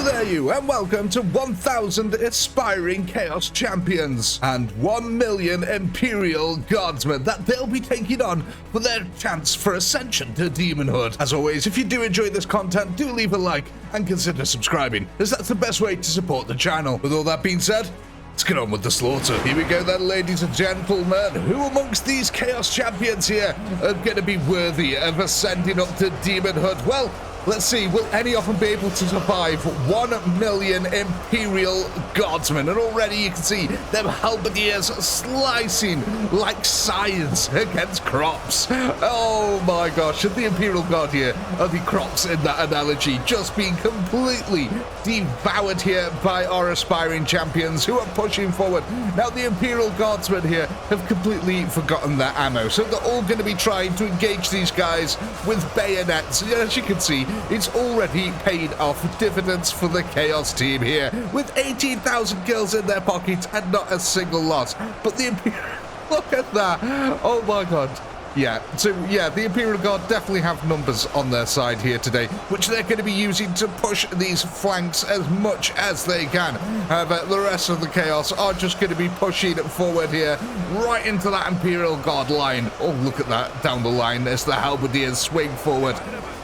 Hello there you, and welcome to 1,000 aspiring Chaos Champions and 1 million Imperial Guardsmen that they'll be taking on for their chance for ascension to Demonhood. As always, if you do enjoy this content, do leave a like and consider subscribing, as that's the best way to support the channel. With all that being said, let's get on with the slaughter. Here we go then, ladies and gentlemen. Who amongst these Chaos Champions here are going to be worthy of ascending up to Demonhood? Well, let's see, will any of them be able to survive 1 million Imperial Guardsmen? And already you can see them halberdiers slicing like scythes against crops. Oh my gosh, and the Imperial Guard here are the crops in that analogy, just being completely devoured here by our aspiring champions who are pushing forward. Now the Imperial Guardsmen here have completely forgotten their ammo, so they're all going to be trying to engage these guys with bayonets. As you can see, it's already paid off dividends for the Chaos team here, with 18,000 kills in their pockets and not a single loss. But the Imperial, look at that! Oh my god. Yeah, so yeah, the Imperial Guard definitely have numbers on their side here today, which they're going to be using to push these flanks as much as they can. However, the rest of the Chaos are just going to be pushing forward here, right into that Imperial Guard line. Oh, look at that, down the line as the halberdiers swing forward.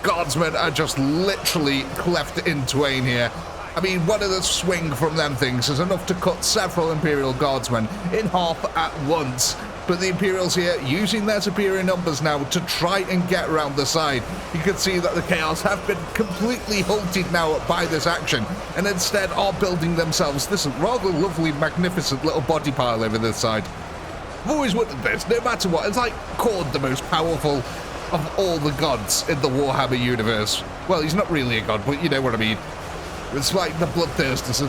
Guardsmen are just literally cleft in twain here. I mean, one of the swing from them things is enough to cut several Imperial Guardsmen in half at once. But the Imperials here using their superior numbers now to try and get around the side. You can see that the Chaos have been completely halted now by this action, and instead are building themselves this rather lovely, magnificent little body pile over this side. I've always wondered this, no matter what, it's like Khorne, the most powerful of all the gods in the Warhammer universe. Well, he's not really a god, but you know what I mean. It's like the bloodthirsters.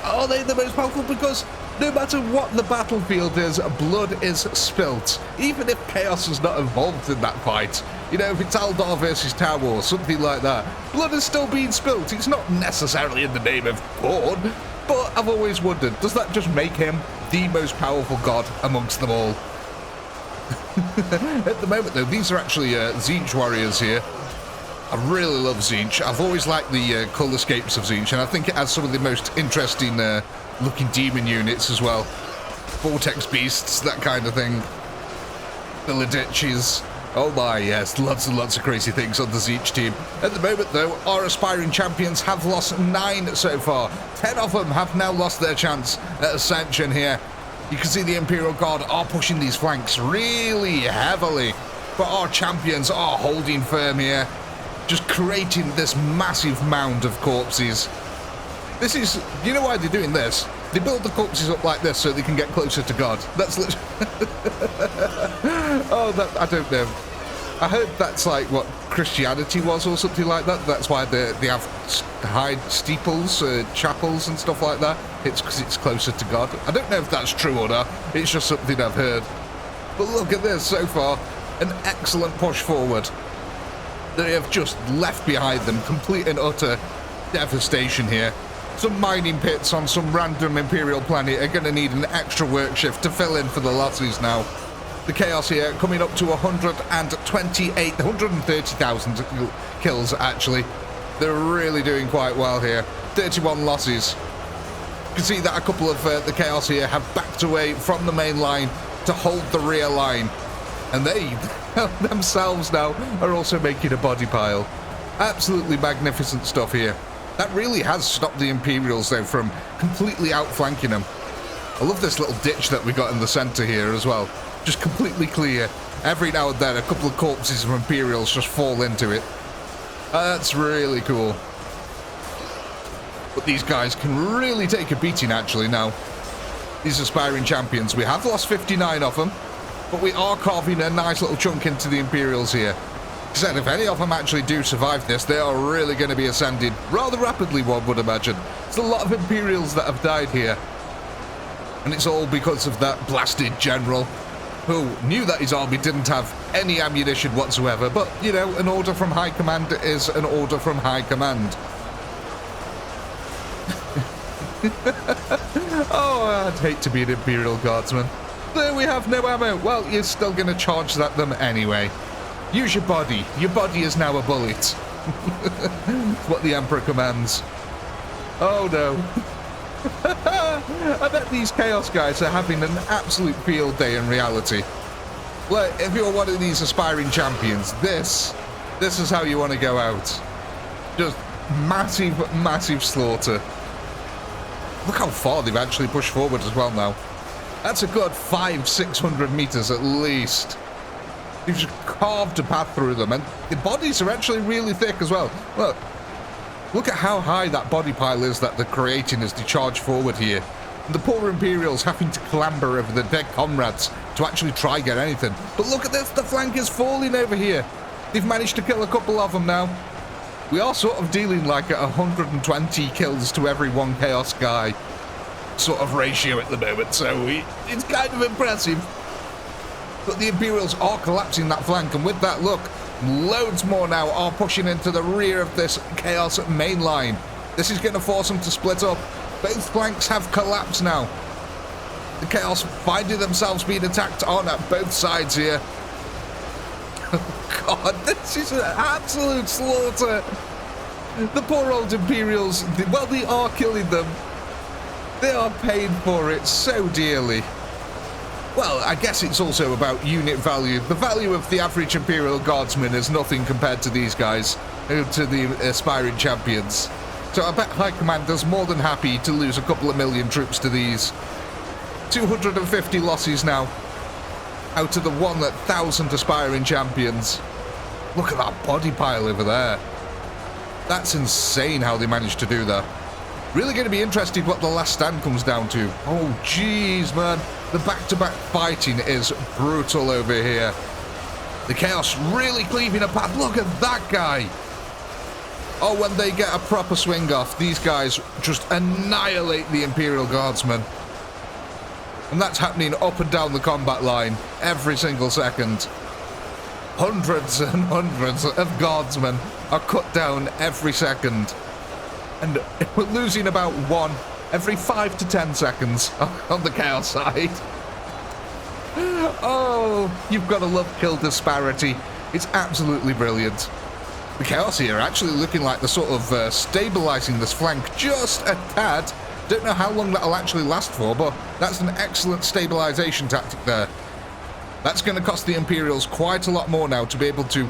Are they the most powerful? Because no matter what the battlefield is, blood is spilt. Even if Chaos is not involved in that fight. You know, if it's Aldar versus Tower or something like that, blood is still being spilt. It's not necessarily in the name of Khorne, but I've always wondered, does that just make him the most powerful god amongst them all? At the moment, though, these are actually Tzeentch warriors here. I really love Tzeentch. I've always liked the colorscapes of Tzeentch, and I think it has some of the most interesting looking demon units as well. Vortex beasts, that kind of thing. Villadiches. Oh my, yes, lots and lots of crazy things on the Tzeentch team. At the moment, though, our aspiring champions have lost 9 so far. 10 of them have now lost their chance at ascension here. You can see the Imperial Guard are pushing these flanks really heavily, but our champions are holding firm here, just creating this massive mound of corpses. This is, you know why they're doing this? They build the corpses up like this so they can get closer to God. That's literally... Oh, that, I don't know. I heard that's like what Christianity was or something like that. That's why they have high steeples, chapels and stuff like that. It's because it's closer to God. I don't know if that's true or not. It's just something I've heard. But look at this so far. An excellent push forward. They have just left behind them complete and utter devastation here. Some mining pits on some random Imperial planet are going to need an extra work shift to fill in for the losses now. The Chaos here coming up to 130,000 kills, actually. They're really doing quite well here. 31 losses. You can see that a couple of the Chaos here have backed away from the main line to hold the rear line. And they themselves now are also making a body pile. Absolutely magnificent stuff here. That really has stopped the Imperials, though, from completely outflanking them. I love this little ditch that we got in the centre here as well. Just completely clear. Every now and then, a couple of corpses of Imperials just fall into it. That's really cool. But these guys can really take a beating, actually, now. These aspiring champions. We have lost 59 of them, but we are carving a nice little chunk into the Imperials here. Said if any of them actually do survive this, they are really going to be ascending rather rapidly, one would imagine. There's a lot of Imperials that have died here. And it's all because of that blasted general who knew that his army didn't have any ammunition whatsoever. But, you know, an order from high command is an order from high command. Oh, I'd hate to be an Imperial Guardsman. There we have no ammo. Well, you're still going to charge at them anyway. Use your body. Your body is now a bullet. What the Emperor commands. Oh no. I bet these Chaos guys are having an absolute field day in reality. Look, if you're one of these aspiring champions, this is how you want to go out. Just massive, massive slaughter. Look how far they've actually pushed forward as well now. That's a good 500-600 meters at least. They've just carved a path through them, and the bodies are actually really thick as well. Look at how high that body pile is that they're creating as they charge forward here. And the poor Imperials having to clamber over their dead comrades to actually try get anything. But look at this, the flank is falling over here. They've managed to kill a couple of them now. We are sort of dealing like at 120 kills to every one Chaos guy sort of ratio at the moment, so it's kind of impressive. But the Imperials are collapsing that flank, and with that, look, loads more now are pushing into the rear of this Chaos main line. This is going to force them to split up. Both flanks have collapsed now. The Chaos finding themselves being attacked on at both sides here. Oh God, this is an absolute slaughter. The poor old Imperials, well, they are killing them. They are paying for it so dearly. Well, I guess it's also about unit value. The value of the average Imperial Guardsman is nothing compared to these guys, to the aspiring champions. So I bet High Commander's more than happy to lose a couple of million troops to these. 250 losses now, out of the 1,000 aspiring champions. Look at that body pile over there. That's insane how they managed to do that. Really going to be interested what the last stand comes down to. Oh, jeez, man. The back-to-back fighting is brutal over here. The Chaos really cleaving a path. Look at that guy. Oh, when they get a proper swing off, these guys just annihilate the Imperial Guardsmen. And that's happening up and down the combat line every single second. Hundreds and hundreds of Guardsmen are cut down every second. And we're losing about one every 5 to 10 seconds on the Chaos side. Oh, you've got to love kill disparity. It's absolutely brilliant. The Chaos here are actually looking like they're sort of stabilizing this flank just a tad. Don't know how long that'll actually last for, but that's an excellent stabilization tactic there. That's going to cost the Imperials quite a lot more now to be able to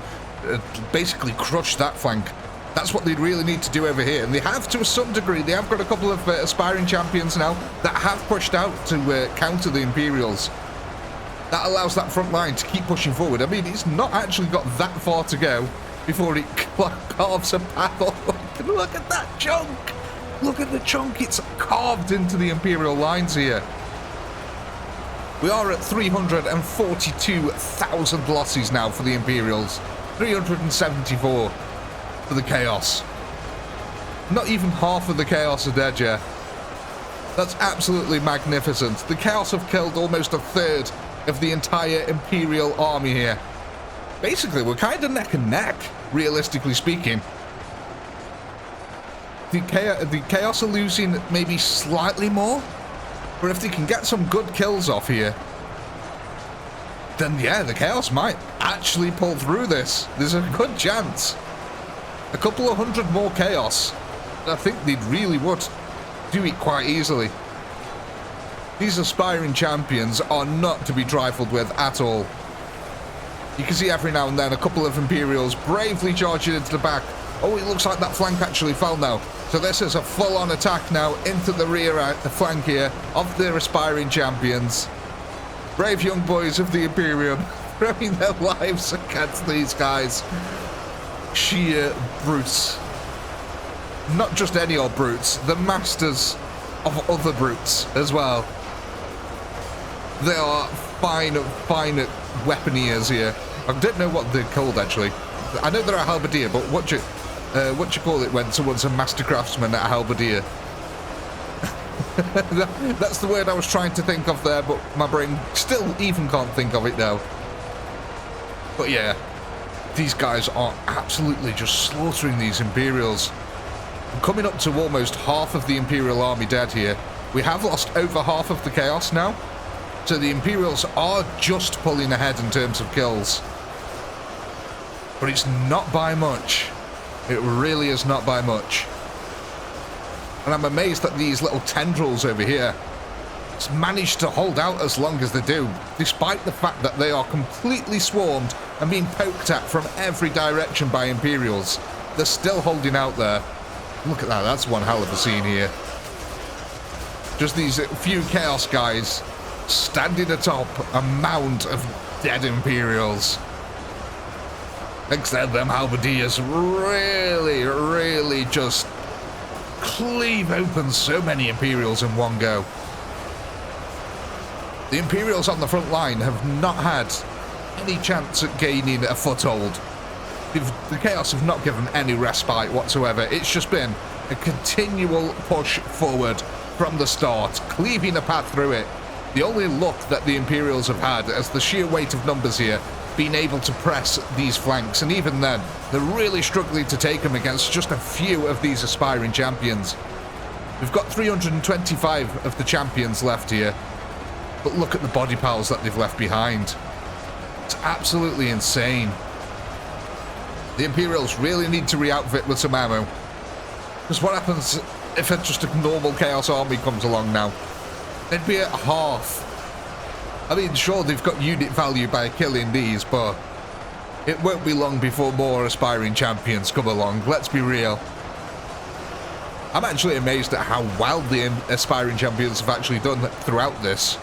basically crush that flank. That's what they really need to do over here, and they have to some degree. They have got a couple of aspiring champions now that have pushed out to counter the Imperials. That allows that front line to keep pushing forward. I mean, it's not actually got that far to go before it carves a path. Look at that chunk! Look at the chunk, it's carved into the Imperial lines here. We are at 342,000 losses now for the Imperials. 374 for the Chaos. Not even half of the Chaos are dead yet. That's absolutely magnificent. The Chaos have killed almost a third of the entire Imperial army here. Basically, we're kind of neck and neck, realistically speaking. The Chaos are losing maybe slightly more, but if they can get some good kills off here, then yeah, the Chaos might actually pull through this. There's a good chance. A couple of hundred more Chaos, I think they really would do it quite easily. These aspiring champions are not to be trifled with at all. You can see every now and then a couple of Imperials bravely charging into the back. Oh, it looks like that flank actually fell now. So this is a full-on attack now into the rear flank here of their aspiring champions. Brave young boys of the Imperium throwing their lives against these guys. Sheer brutes. Not just any old brutes, the masters of other brutes as well. They are fine weaponeers here. I don't know what they're called actually. I know they're a halberdier, but what you call it when someone's a master craftsman at a halberdier? That's the word I was trying to think of there, but my brain still even can't think of it now. But yeah, these guys are absolutely just slaughtering these Imperials. Coming up to almost half of the Imperial army dead here. We have lost over half of the Chaos now. So the Imperials are just pulling ahead in terms of kills. But it's not by much. It really is not by much. And I'm amazed that these little tendrils over here managed to hold out as long as they do, despite the fact that they are completely swarmed and being poked at from every direction by Imperials. They're still holding out there. Look at that, that's one hell of a scene here. Just these few Chaos guys standing atop a mound of dead Imperials. Except them halberdiers really just cleave open so many Imperials in one go. The Imperials on the front line have not had any chance at gaining a foothold. The Chaos have not given any respite whatsoever. It's just been a continual push forward from the start, cleaving a path through it. The only luck that the Imperials have had, as the sheer weight of numbers here, been able to press these flanks, and even then, they're really struggling to take them against just a few of these aspiring champions. We've got 325 of the champions left here, but look at the body piles that they've left behind. It's absolutely insane. The Imperials really need to re-outfit with some ammo. Because what happens if just a normal Chaos army comes along now? They'd be at half. I mean, sure, they've got unit value by killing these, but it won't be long before more aspiring champions come along. Let's be real. I'm actually amazed at how well the aspiring champions have actually done throughout this.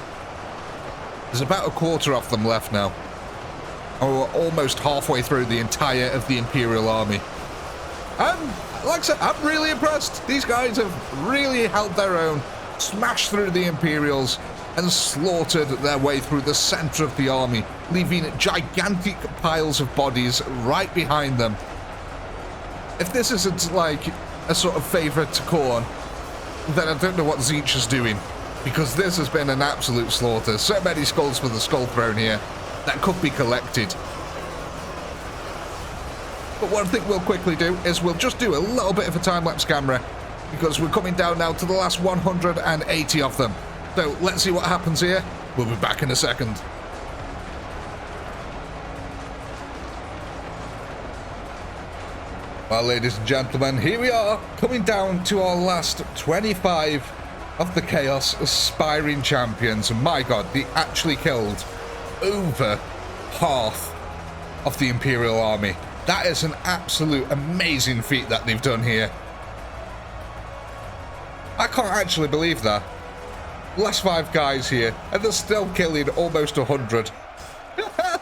There's about a quarter of them left now. And we're almost halfway through the entire of the Imperial army. And, like I said, I'm really impressed. These guys have really held their own, smashed through the Imperials, and slaughtered their way through the center of the army, leaving gigantic piles of bodies right behind them. If this isn't like a sort of favor to Khorne, then I don't know what Tzeentch is doing, because this has been an absolute slaughter. So many skulls for the Skull Throne here that could be collected. But what I think we'll quickly do is we'll just do a little bit of a time-lapse camera, because we're coming down now to the last 180 of them. So let's see what happens here. We'll be back in a second. Well, ladies and gentlemen, here we are, coming down to our last 25 of the Chaos aspiring champions. And my god, they actually killed over half of the Imperial army. That is an absolute amazing feat that they've done here. I can't actually believe that. Last 5 guys here, and they're still killing almost 100.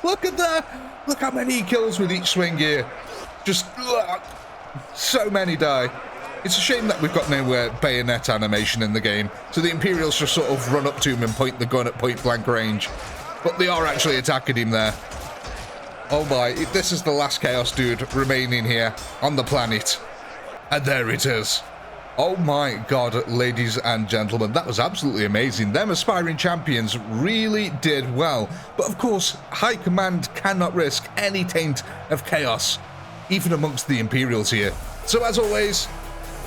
Look at that! Look how many he kills with each swing here. Just so many die. It's a shame that we've got no bayonet animation in the game, so the Imperials just sort of run up to him and point the gun at point blank range. But they are actually attacking him there. Oh my, this is the last Chaos dude remaining here on the planet. And there it is. Oh my god, ladies and gentlemen, that was absolutely amazing. Them aspiring champions really did well. But of course, High Command cannot risk any taint of chaos, even amongst the Imperials here. So as always,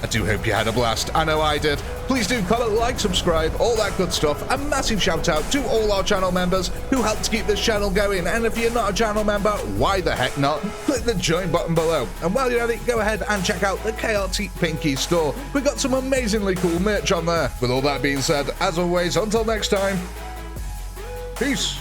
I do hope you had a blast. I know I did. Please do comment, like, subscribe, all that good stuff. A massive shout out to all our channel members who help to keep this channel going. And if you're not a channel member, why the heck not? Click the join button below. And while you're at it, go ahead and check out the Chaotic Pinky store. We've got some amazingly cool merch on there. With all that being said, as always, until next time, peace.